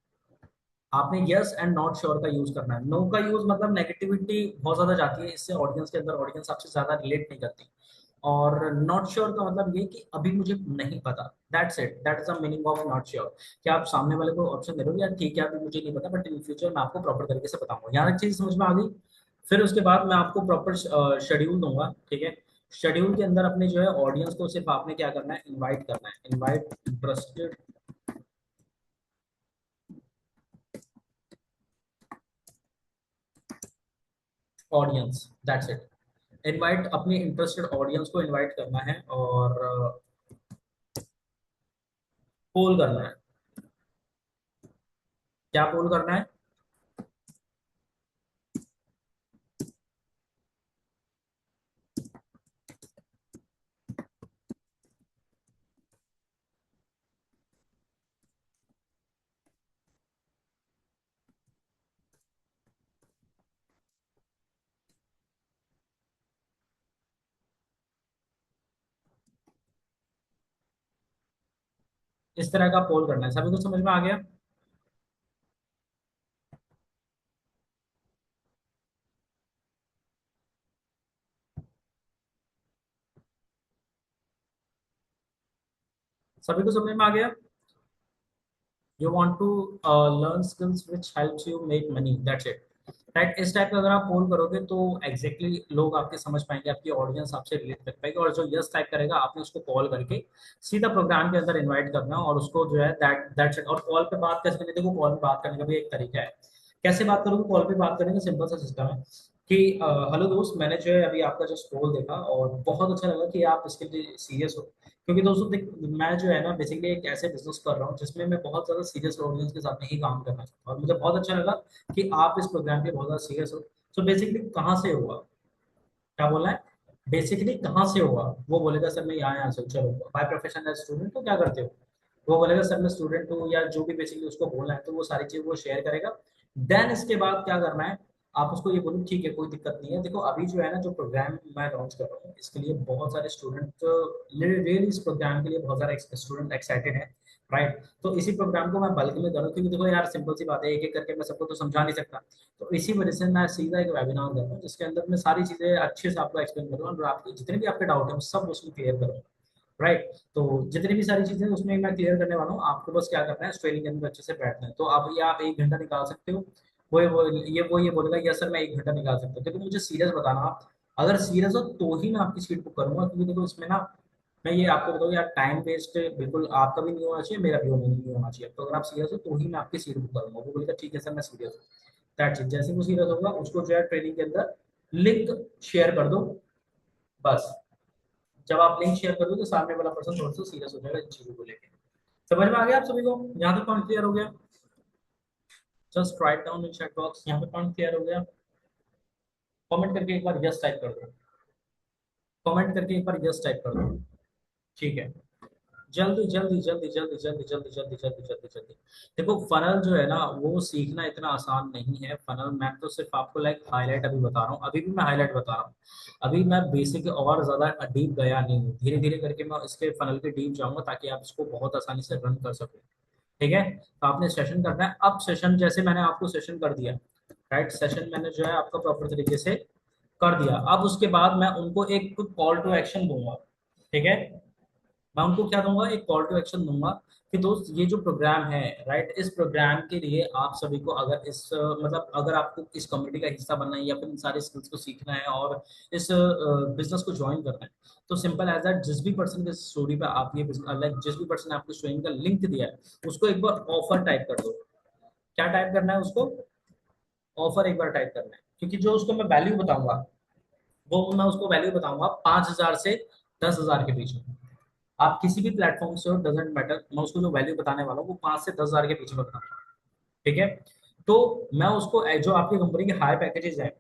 आपने यस एंड नॉट श्योर का यूज करना है। नो का यूज मतलब नेगेटिविटी बहुत ज्यादा जाती है इससे ऑडियंस के अंदर, ऑडियंस आपसे ज्यादा रिलेट नहीं करती। और नॉट श्योर का मतलब ये कि अभी मुझे नहीं पता, that's it, that is the meaning of not sure. कि आप सामने वाले को ऑप्शन दे रहे हो, यार ठीक है अभी मुझे नहीं पता बट इन फ्यूचर मैं आपको प्रॉपर तरीके से बताऊंगा, यहाँ तक चीज समझ में आ गई। फिर उसके बाद मैं आपको प्रॉपर शेड्यूल दूंगा। ठीक है, शेड्यूल के अंदर अपने जो है ऑडियंस को सिर्फ आपने क्या करना है, इनवाइट करना है, invite interested audience, that's it. Invite अपनी इंटरेस्टेड ऑडियंस को इनवाइट करना है और पोल करना है। क्या पोल करना है, इस तरह का पोल करना है। सभी को समझ में आ गया। सभी को समझ में आ गया। You want to learn skills which helps you make money, that's it, right. इस टाइप का अगर आप पोल करोगे तो एग्जैक्टली exactly लोग आपके समझ पाएंगे, आपकी ऑडियंस आपसे रिलेट कर पाएगी। और जो यस टाइप करेगा आपने उसको कॉल करके सीधा प्रोग्राम के अंदर इनवाइट करना और उसको जो है दैट्स इट। और कॉल पे बात कैसे करनी है, देखो कॉल पे बात करने का भी एक तरीका है। कैसे बात करोगे, कॉल पे बात करने का सिंपल सा सिस्टम है कि हेलो दोस्त, मैंने जो है अभी आपका जो पोल देखा और बहुत अच्छा लगा कि आप इसके लिए सीरियस हो। क्योंकि दोस्तों देख, मैं जो है ना बेसिकली एक ऐसे बिजनेस कर रहा हूँ जिसमें मैं बहुत ज्यादा सीरियस ऑडियंस के साथ नहीं काम करना चाहता हूँ, और मुझे बहुत अच्छा लगा कि आप इस प्रोग्राम के बहुत ज्यादा सीरियस हो। तो बेसिकली कहाँ से हुआ, क्या बोला है, बेसिकली कहाँ से हुआ। वो बोलेगा सर मैं यहाँ से हूँ। चलो, बाय प्रोफेशन एज स्टूडेंट तो क्या करते हो, वो बोलेगा सर मैं स्टूडेंट हूँ, या जो भी बेसिकली उसको बोलना है तो वो सारी चीज वो शेयर करेगा। देन इसके बाद क्या करना है, आप उसको ये बोलो ठीक है कोई दिक्कत नहीं है, देखो अभी जो है ना जो प्रोग्राम मैं लॉन्च कर रहा हूँ इसके लिए बहुत सारे स्टूडेंट रियली इस प्रोग्राम के लिए बहुत सारे स्टूडेंट एक्साइटेड है, राइट। तो इसी प्रोग्राम को मैं बल्क में करूँ क्योंकि देखो यार सिंपल सी बात है, एक एक करके मैं सबको तो समझा नहीं सकता। तो इसी वजह से मैं सीधा एक वेबिनार कर रहा हूँ जिसके अंदर मैं सारी चीजें अच्छे से आपको एक्सप्लेन करूँगा और आपके जितने भी आपके डाउट है सब उसमें क्लियर करूँगा, राइट। तो जितनी भी सारी चीजें उसमें मैं क्लियर करने वाला हूँ, आपको बस क्या करना है ट्रेनिंग के अंदर अच्छे से बैठना है। तो आप 1 घंटा निकाल सकते हो। वो ये बोलेगा यस सर मैं 1 घंटा निकाल सकता हूँ, देखो मुझे सीरियस बताना आप, अगर सीरियस हो तो ही मैं आपकी सीट बुक करूंगा। क्योंकि देखो इसमें ना मैं ये आपको बताऊँ यार, टाइम वेस्ट बिल्कुल आपका भी नहीं होना चाहिए, मेरा भी नहीं होना चाहिए। तो अगर आप सीरियस हो तो ही मैं आपकी सीट बुक करूंगा। वो बोलेगा ठीक है सर मैं सीरियस हूँ, दैट्स इट। जैसे वो सीरियस होगा उसको जो है ट्रेनिंग के अंदर लिंक शेयर कर दो, बस। जब आप लिंक शेयर कर दो तो सामने वाला पर्सन थोड़ा सा सीरियस हो जाएगा इन चीजों को लेकर। समझ में आ गया आप सभी को, यहाँ तक पॉइंट क्लियर हो गया। Just write down in chat box, यहाँ पे पॉइंट क्लियर हो गया। कमेंट करके एक बार यस टाइप कर दो, कमेंट करके एक बार यस टाइप कर दो। ठीक है, जल्दी जल्दी जल्दी जल्दी जल्दी जल्दी जल्दी जल्दी जल्दी जल्दी। देखो फनल जो है ना वो सीखना इतना आसान नहीं है। फनल मैं तो सिर्फ आपको लाइक हाईलाइट अभी बता रहा हूँ, अभी भी मैं हाईलाइट बता रहा हूँ। अभी मैं बेसिक और ज्यादा डीप गया नहीं हूँ, धीरे धीरे करके मैं इसके फनल के डीप जाऊंगा ताकि आप इसको बहुत आसानी से रन कर सको। ठीक है, तो आपने सेशन करना है। अब सेशन जैसे मैंने आपको सेशन कर दिया, राइट, सेशन मैंने जो है आपका प्रॉपर तरीके से कर दिया। अब उसके बाद मैं उनको एक कॉल टू एक्शन दूंगा। ठीक है, मैं उनको क्या दूंगा, एक कॉल टू एक्शन दूंगा कि दोस्त ये जो प्रोग्राम है, राइट, इस प्रोग्राम के लिए आप सभी को अगर इस मतलब अगर आपको इस कम्युनिटी का हिस्सा बनना है या फिर इन सारे स्किल्स को सीखना है और इस बिजनेस को ज्वाइन करना है, तो सिंपल एज दैट जिस भी पर्सन के स्टोरी पे आप ये लाइक जिस भी पर्सन ने आपको ज्वाइन का लिंक दिया है उसको एक बार ऑफर टाइप कर दो। क्या टाइप करना है उसको, ऑफर एक बार टाइप करना है, क्योंकि जो उसको मैं वैल्यू बताऊंगा वो मैं उसको वैल्यू बताऊंगा 5,000 से 10,000 के बीच में। आप किसी भी प्लेटफॉर्म से हो, डजेंट मैटर, मैं उसको जो वैल्यू बताने वाला हूँ वो 5 से 10 हजार के बीच में बताऊंगा। ठीक है, तो मैं उसको जो आपकी कंपनी के हाई पैकेजेस हैं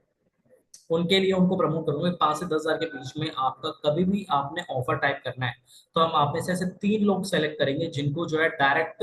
उनके लिए उनको प्रमोट करूंगा। 5 से 10 हजार के बीच में आपका कभी भी आपने ऑफर टाइप करना है तो हम आप में से ऐसे 3 लोग सेलेक्ट करेंगे जिनको जो है डायरेक्ट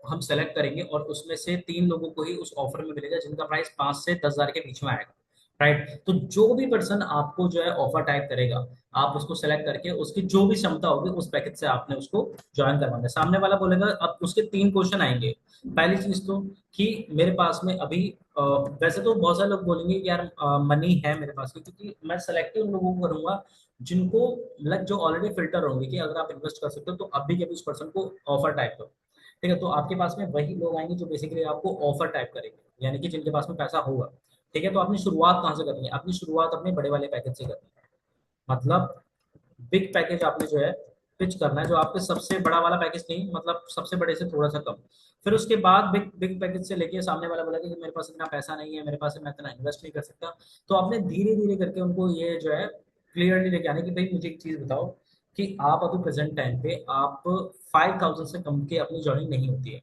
हम सेलेक्ट करेंगे और उसमें से 3 लोगों को ही उस ऑफर में मिलेगा जिनका प्राइस 5 से 10 हजार के बीच में आएगा। राइट, तो जो भी पर्सन आपको जो है ऑफर टाइप करेगा आप उसको सेलेक्ट करके उसकी जो भी क्षमता होगी उस पैकेज से आपने उसको ज्वाइन करवाना है। सामने वाला बोलेगा, अब उसके 3 क्वेश्चन आएंगे। पहली चीज तो कि मेरे पास में अभी वैसे तो बहुत सारे लोग बोलेंगे कि यार मनी है मेरे पास, क्योंकि मैं सेलेक्टिव उन लोगों को करूंगा जिनको लाइक जो ऑलरेडी फिल्टर होंगे कि अगर आप इन्वेस्ट कर सकते हो तो अभी के भी उस पर्सन को ऑफर टाइप करो। ठीक है, तो आपके पास में वही लोग आएंगे जो बेसिकली आपको ऑफर टाइप करेंगे, यानी कि जिनके पास में पैसा होगा। ठीक है, तो आपने शुरुआत कहाँ से करनी है, अपनी शुरुआत अपने बड़े वाले पैकेज से करनी है। मतलब बिग पैकेज आपने जो है पिच करना है, जो आपके सबसे बड़ा वाला पैकेज नहीं, मतलब सबसे बड़े से थोड़ा सा कम। फिर उसके बाद बिग बिग पैकेज से लेके सामने वाला बोला कि मेरे पास इतना पैसा नहीं है, मेरे पास मैं इतना इन्वेस्ट नहीं कर सकता, तो आपने धीरे धीरे करके उनको ये जो है क्लियरली लेके आने की भाई मुझे एक चीज बताओ कि आप अभी प्रेजेंट टाइम पे आप 5,000 से कम के अपनी जर्निंग नहीं होती है।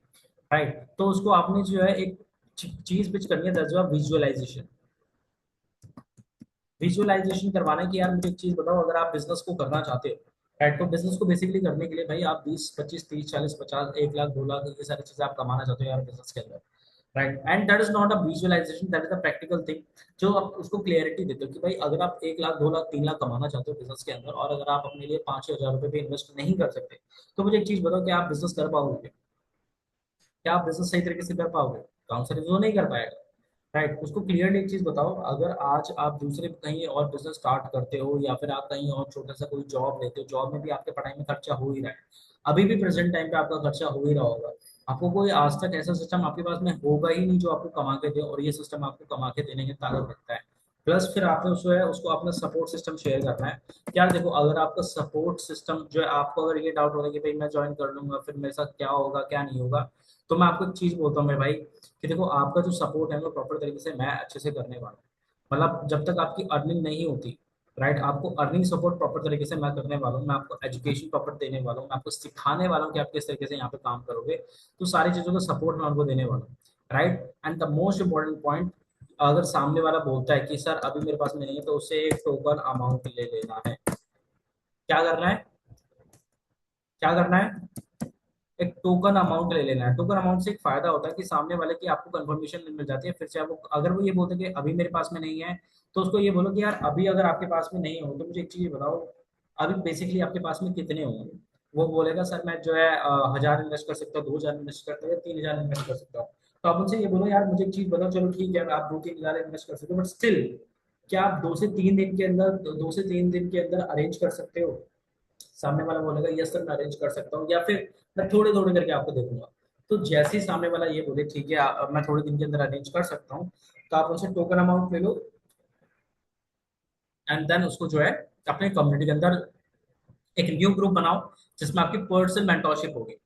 राइट, तो उसको आपने जो है एक चीज पिच करनी है, दैट्स विजुअलाइजेशन। विजुअलाइजेशन करवाना है कि यार मुझे एक चीज बताओ, अगर आप बिजनेस को करना चाहते हो, राइट, तो बिजनेस को बेसिकली करने के लिए भाई आप 20 25 30 40 50 1 लाख 2 लाख ये सारी चीजें आप कमाना चाहते हो यार बिजनेस के अंदर। Right, and that is not a visualisation, that is a practical thing. जो आप उसको क्लियरिटी देते हो कि भाई अगर आप 1 लाख 2 लाख 3 लाख कमाना चाहते हो बिजनेस के अंदर और अगर आप अपने लिए 5,000 रुपए भी इन्वेस्ट नहीं कर सकते, तो मुझे एक चीज बताओ कि आप बिजनेस कर पाओगे, क्या आप बिजनेस सही तरीके से कर पाओगे? तो आंसर इज वो नहीं कर पाएगा। राइट, उसको क्लियरली एक चीज बताओ, अगर आज आप दूसरे कहीं और बिजनेस स्टार्ट करते हो या फिर आप कहीं और छोटा सा कोई जॉब लेते हो, जॉब में भी आपके पढ़ाई में खर्चा हो ही रहा है, अभी भी प्रेजेंट टाइम पे आपका खर्चा हो ही रहा होगा। आपको कोई आज तक ऐसा सिस्टम आपके पास में होगा ही नहीं जो आपको कमा के दे, और ये सिस्टम आपको कमा के देने की ताकत रखता है। प्लस फिर आपने उसको है उसको अपना सपोर्ट सिस्टम शेयर करना है। यार देखो, अगर आपका सपोर्ट सिस्टम जो है, आपको अगर ये डाउट होगा कि भाई मैं ज्वाइन कर लूंगा फिर मेरे साथ क्या होगा क्या नहीं होगा, तो मैं आपको एक चीज बोलता हूँ मेरे भाई कि देखो आपका जो सपोर्ट है वो प्रॉपर तरीके से मैं अच्छे से करने वाला हूँ। मतलब जब तक आपकी अर्निंग नहीं होती, राइट, आपको अर्निंग सपोर्ट प्रॉपर तरीके से मैं करने वाला हूँ, मैं आपको एजुकेशन प्रॉपर देने वाला हूँ, मैं आपको सिखाने वाला हूँ कि आप किस तरीके से यहाँ पे काम करोगे। तो सारी चीजों का सपोर्ट मैं आपको देने वाला हूँ। Right, and the most important point, अगर सामने वाला बोलता है कि सर अभी मेरे पास में नहीं है, तो उससे एक टोकन अमाउंट ले लेना है। क्या करना है, क्या करना है, एक टोकन अमाउंट ले लेना है। टोकन अमाउंट से एक फायदा होता है कि सामने वाले की आपको कंफर्मेशन मिल जाती है, फिर चाहे वो अगर वो ये बोलते हैं कि अभी मेरे पास में नहीं है, तो उसको ये बोलो कि यार अभी अगर आपके पास में नहीं हो तो मुझे एक चीज बताओ, अभी बेसिकली आपके पास में कितने होंगे। वो बोलेगा सर मैं जो है 1,000 इन्वेस्ट कर सकता हूँ, 2,000 इन्वेस्ट कर सकता हूँ, 3,000 इन्वेस्ट कर सकता हूँ। तो आप उनसे ये बोलो यार मुझे एक चीज बताओ, चलो ठीक है आप 2-3 हजार इन्वेस्ट कर सकते हो, बट स्टिल क्या आप 2 से 3 दिन के अंदर 2 से 3 दिन के अंदर अरेंज कर सकते हो? सामने वाला बोलेगा यस सर मैं अरेंज कर सकता हूँ, या फिर मैं थोड़े थोड़े करके आपको दे दूंगा। तो जैसे ही सामने वाला ये बोले ठीक है मैं थोड़े दिन के अंदर अरेंज कर सकता हूँ, तो आप उनसे टोकन अमाउंट ले लो एंड देन उसको जो है अपने कम्युनिटी के अंदर एक न्यू ग्रुप बनाओ जिसमें आपकी पर्सनल मेंटोरशिप होगी।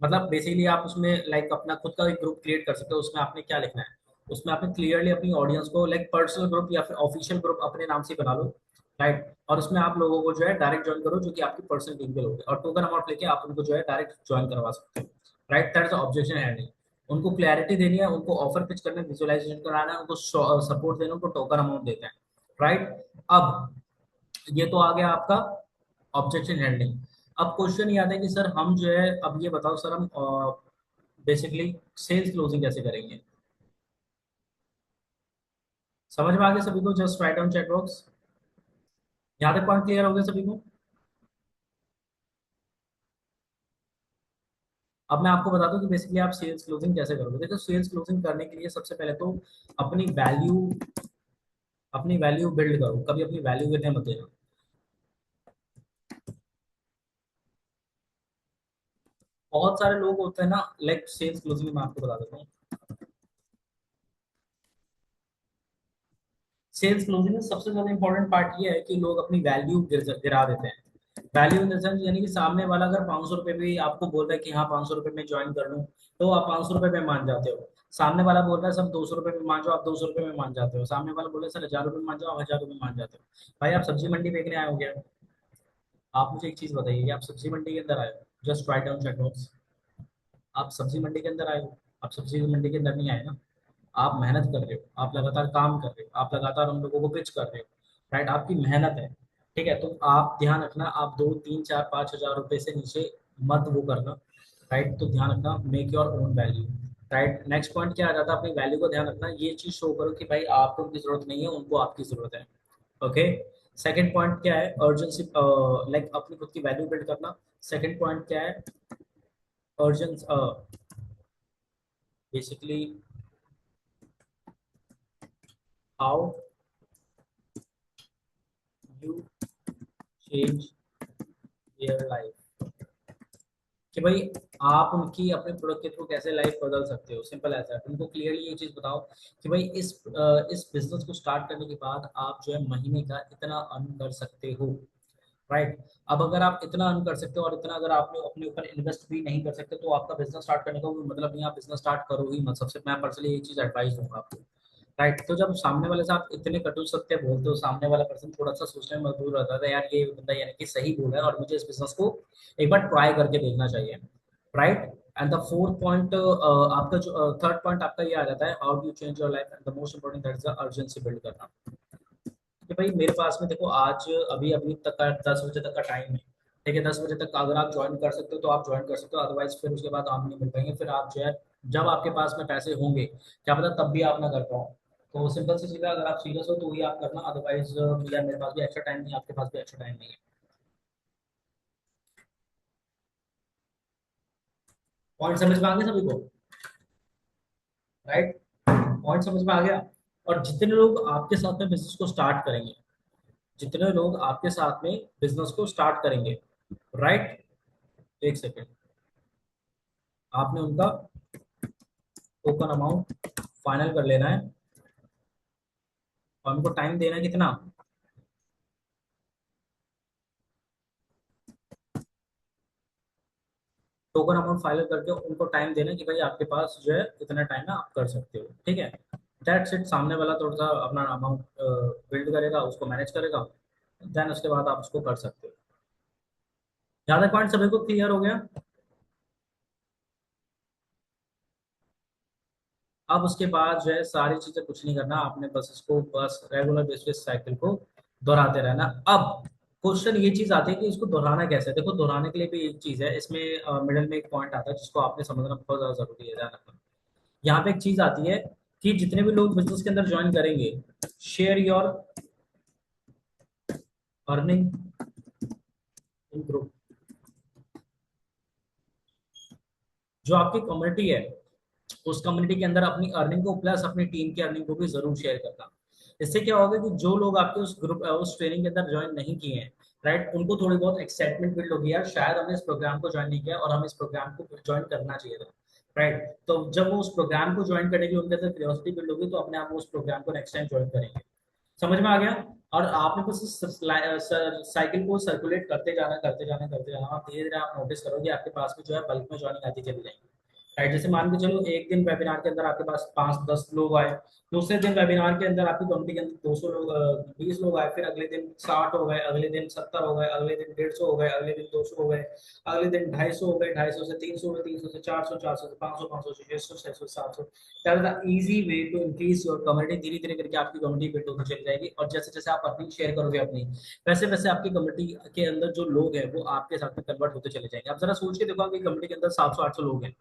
मतलब बेसिकली आप उसमें लाइक अपना खुद का एक ग्रुप क्रिएट कर सकते हो। उसमें आपने क्या लिखना है, उसमें आपने क्लियरली अपनी ऑडियंस को लाइक पर्सनल ग्रुप या फिर ऑफिशियल ग्रुप अपने नाम से बना लो। राइट, और उसमें आप लोगों को जो है डायरेक्ट ज्वाइन करो जो कि आपकी पर्सनल टीम के लोग हैं, और टोकन अमाउंट लेके आप उनको जो है डायरेक्ट ज्वाइन करवा सकते हो। Right, that is objection handling. उनको क्लैरिटी देनी है, उनको ऑफर पिच करना है, विजुअलाइजेशन कराना है, उनको सपोर्ट देना है, उनको टोकन अमाउंट देना है। राइट, अब ये तो आ गया आपका ऑब्जेक्शन हैंडलिंग। अब क्वेश्चन ये आता है कि सर हम जो है, अब ये बताओ सर, हम बेसिकली सेल्स क्लोजिंग कैसे करेंगे? समझ में आ गया सभी को? Just write down chat box. यहाँ तक पॉइंट क्लियर हो गया सभी को? अब मैं आपको बता दूं कि बेसिकली आप सेल्स क्लोजिंग कैसे करोगे। देखो, सेल्स क्लोजिंग करने के लिए सबसे पहले तो अपनी वैल्यू अपनी वैल्यू बिल्ड करो। कभी अपनी वैल्यू गिरने मत देना। बहुत सारे लोग होते हैं ना, लाइक सेल्स क्लोजिंग में मैं आपको बता देता हूँ। सेल्स क्लोजिंग में सबसे ज्यादा इंपॉर्टेंट पार्ट ये है कि लोग अपनी वैल्यू गिरा देते हैं। वैल्यू इन द सेंस, यानी कि सामने वाला अगर 500 रुपये भी आपको बोल रहा है कि हाँ 500 रुपये में ज्वाइन कर लूँ, तो आप 500 रुपये में मान जाते हो। सामने वाला बोल रहा है सब 200 रुपये में मान जाओ, आप 200 रुपये में मान जाते हो। सामने वाला बोल रहा है सर 1000 रुपये में मान जाओ, आप 1000 रुपये में मान जाते हो। भाई आप सब्जी मंडी बेचने आए हो क्या? आप मुझे एक चीज बताइए कि आप सब्जी मंडी के अंदर आए हो? Just write down check box. आप सब्जी मंडी के अंदर आए हो? आप सब्जी मंडी के अंदर नहीं आए ना। आप मेहनत कर रहे हो, आप लगातार काम कर रहे हो, आप लगातार हम लोगों को पिच कर रहे हो। राइट, आपकी मेहनत है। ठीक है, तो आप ध्यान रखना, आप 2 3 4 5 हजार रुपए से नीचे मत वो करना। राइट, तो ध्यान रखना, make your own value. Right, next point क्या आ जाता है, अपनी वैल्यू को ध्यान रखना। ये चीज शो करो कि भाई आपको उनकी जरूरत नहीं है, उनको आपकी जरूरत है। ओके। सेकंड पॉइंट क्या है? अर्जेंसी, लाइक अपनी खुद की वैल्यू बिल्ड करना। सेकंड पॉइंट क्या है? Urgency, basically how you change their life. कि भाई आप उनकी अपने प्रोडक्ट के थ्रू कैसे लाइफ बदल सकते हो। सिंपल ऐसा है, उनको क्लियरली ये चीज बताओ कि भाई इस बिजनेस को स्टार्ट करने के बाद आप जो है महीने का इतना अर्न कर सकते हो। राइट। अब अगर आप इतना अर्न कर सकते हो और इतना अगर आपने अपने ऊपर इन्वेस्ट भी नहीं कर सकते, तो आपका बिजनेस स्टार्ट करने का कोई मतलब नहीं। आप बिजनेस स्टार्ट करो ही मत। सबसे मैं पर्सनली ये चीज एडवाइस दूंगा आपको। राइट, तो जब सामने वाले से आप इतने कटु सत्य बोलते हो, सामने वाला पर्सन थोड़ा सा सोचने में मजबूर रहता है यार, ये बंदा यानी कि सही बोल रहा है और मुझे इस बिजनेस को एक बार ट्राई करके देखना चाहिए। Right. And the fourth point, आपका जो थर्ड पॉइंट आपका ये आ जाता है, how do you change your life, and the most important that is the urgency build करना। कि भाई मेरे पास में देखो, आज अभी अभी तक का 10 बजे तक का टाइम है। ठीक है, 10 बजे तक अगर आप ज्वाइन कर सकते हो तो आप ज्वाइन कर सकते हो, अदरवाइज फिर उसके बाद आप नहीं मिल पाएंगे। फिर आप जो है, जब आपके पास में पैसे होंगे, क्या पता तब भी आप ना कर पाओ। तो सिंपल सी चीज़ है, अगर आप सीरियस हो तो वही आप करना, अदरवाइज यार मेरे पास भी एक्स्ट्रा टाइम नहीं है, आपके पास भी एक्स्ट्रा टाइम नहीं है। पॉइंट समझ में आ गया सभी को? राइट, पॉइंट समझ में आ गया। और जितने लोग आपके साथ में बिजनेस को स्टार्ट करेंगे, जितने लोग आपके साथ में बिजनेस को स्टार्ट करेंगे, राइट, एक सेकेंड, आपने उनका टोकन अमाउंट फाइनल कर लेना है। और उनको टाइम देना है कितना? टोकन अमाउंट फाइनल करके उनको टाइम देना है कि भाई आपके पास जो है इतना टाइम है, आप कर सकते हो। ठीक है, दैट्स इट। सामने वाला थोड़ा सा अपना अमाउंट बिल्ड करेगा, उसको मैनेज करेगा, देन उसके बाद आप उसको कर सकते हो। ज्यादा पॉइंट सभी को क्लियर हो गया? अब उसके बाद जो है सारी चीजें कुछ नहीं करना आपने, बस इसको बस रेगुलर बेसिस साइकिल को दोहराते रहना। अब क्वेश्चन ये चीज आती है कि इसको दोहराना कैसे है। देखो, दोहराने के लिए भी एक चीज है इसमें, मिडल में एक पॉइंट आता है जिसको आपने समझना बहुत ज्यादा जरूरी है, ध्यान रखना। यहाँ पे एक चीज आती है कि जितने भी लोग बिजनेस के अंदर ज्वाइन करेंगे, share your earning in group. जो आपकी कम्युनिटी है, उस कम्युनिटी के अंदर अपनी अर्निंग को प्लस अपनी टीम की अर्निंग को भी जरूर शेयर करना। इससे क्या होगा कि जो लोग आपके उस ग्रुप उस ट्रेनिंग के अंदर ज्वाइन नहीं किए हैं, राइट, उनको थोड़ी बहुत एक्साइटमेंट बिल्ड होगी, यार शायद हमने इस प्रोग्राम को ज्वाइन नहीं किया और हमें इस प्रोग्राम को ज्वाइन करना चाहिए था। राइट, तो जब वो उस प्रोग्राम को ज्वाइन करेंगे, उनके अंदर क्यूरियोसिटी बिल्ड होगी, तो अपने आप वो उस प्रोग्राम को नेक्स्ट टाइम ज्वाइन करेंगे। समझ में आ गया? और आपने बस इस साइकिल को सर्कुलेट करते जाना, करते जाना, करते जाना। आप धीरे धीरे आप नोटिस करोगे आपके पास में जो है बल्क में ज्वाइनिंग आती चली जाएगी। राइट। जैसे मान के चलो एक दिन वेबिनार के अंदर आपके पास 5-10 लोग आए, दूसरे दिन वेबिनार के अंदर आपकी कंपनी के अंदर 200 लोग 20 लोग आए, फिर अगले दिन 60 हो गए, अगले दिन 70 हो गए, अगले दिन 150 हो गए, अगले दिन 200 हो गए, अगले दिन 250 हो गए, 250 से 300 हो गए, 300 से 400, 400 से 500, 500 से 600, 600 से 700। That is the easy way to increase your community. धीरे धीरे करके आपकी कम्युनिटी बिल्ड होती चली जाएगी, और जैसे जैसे आप अर्निंग शेयर करोगे अपनी, वैसे वैसे आपकी कम्युनिटी के अंदर जो लोग हैं वो आपके साथ में कन्वर्ट होते चले जाएंगे। आप जरा सोच के देखो, आपकी कम्युनिटी के अंदर 700-800 लोग हैं,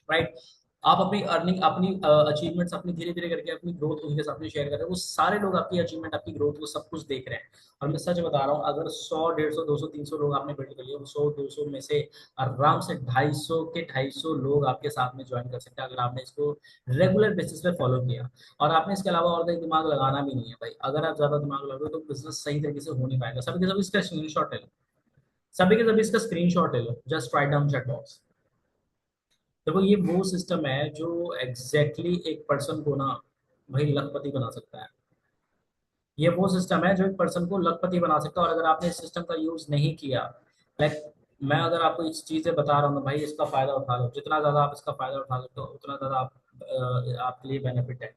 राइट। आप अपनी अर्निंग, अपनी अचीवमेंट्स अपनी धीरे धीरे करके अपनी ग्रोथ उनके साथ में शेयर कर रहे हैं, वो सारे लोग आपकी अचीवमेंट, आपकी ग्रोथ, वो सब कुछ देख रहे हैं। और मैं सच बता रहा हूँ, अगर 100, 150, 200, 300 लोग आपने बिल्ड कर लिए, 100-200 में से आराम से 250 के 250 लोग आपके साथ में ज्वाइन कर सकते हैं, अगर आपने इसको रेगुलर बेसिस पे फॉलो किया। और आपने इसके अलावा और कहीं दिमाग लगाना भी नहीं है भाई। अगर आप ज्यादा दिमाग लगाओगे तो बिजनेस सही तरीके से हो नहीं पाएगा। सभी के सभी इसका स्क्रीनशॉट ले लो, सभी के सभी इसका स्क्रीनशॉट ले लो, just write down chat box. देखो ये वो सिस्टम है जो एग्जैक्टली एक पर्सन को ना भाई लखपति बना सकता है। ये वो सिस्टम है जो एक पर्सन को लखपति बना सकता है। और अगर आपने इस सिस्टम का यूज नहीं किया, लाइक मैं अगर आपको इस चीजें बता रहा हूँ ना भाई, इसका फायदा उठा लो, जितना ज्यादा आप इसका फायदा उठा सकते हो उतना ज्यादा आप आपके लिए बेनिफिट है।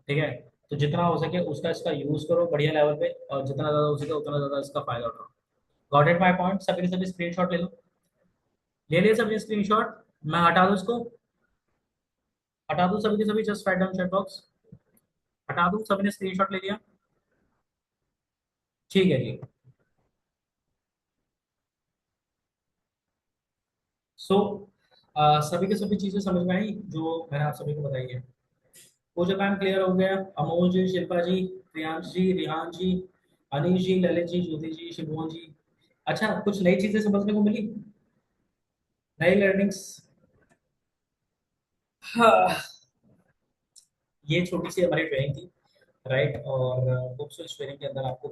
ठीक है, तो जितना हो सके उसका इसका यूज करो बढ़िया लेवल पे, और जितना ज्यादा हो सके उतना ज्यादा इसका फायदा उठाओ। Got it my point? सभी के सभी स्क्रीनशॉट ले लो, ले लिए सभी स्क्रीनशॉट? मैं हटा दूँ इसको? हटा दूँ सभी के सभी? Just write down chat box. हटा दूँ? सभी ने स्क्रीनशॉट ले लिया? ठीक है जी। सो सभी के सभी चीजें समझ में आई जो मैंने आप सभी को बताई है? वो जो मैम क्लियर हो गया? अमोल जी, शिल्पा जी, प्रियांश जी, रिहान जी, अनिश जी, ललित जी, ज्योति जी, शिवमोहन जी। अच्छा, कुछ नई चीजें समझने को मिली, नई लर्निंग्स? हाँ, ये छोटी सी हमारी ट्रेनिंग थी, राइट। और होप्स इस ट्रेनिंग के अंदर आपको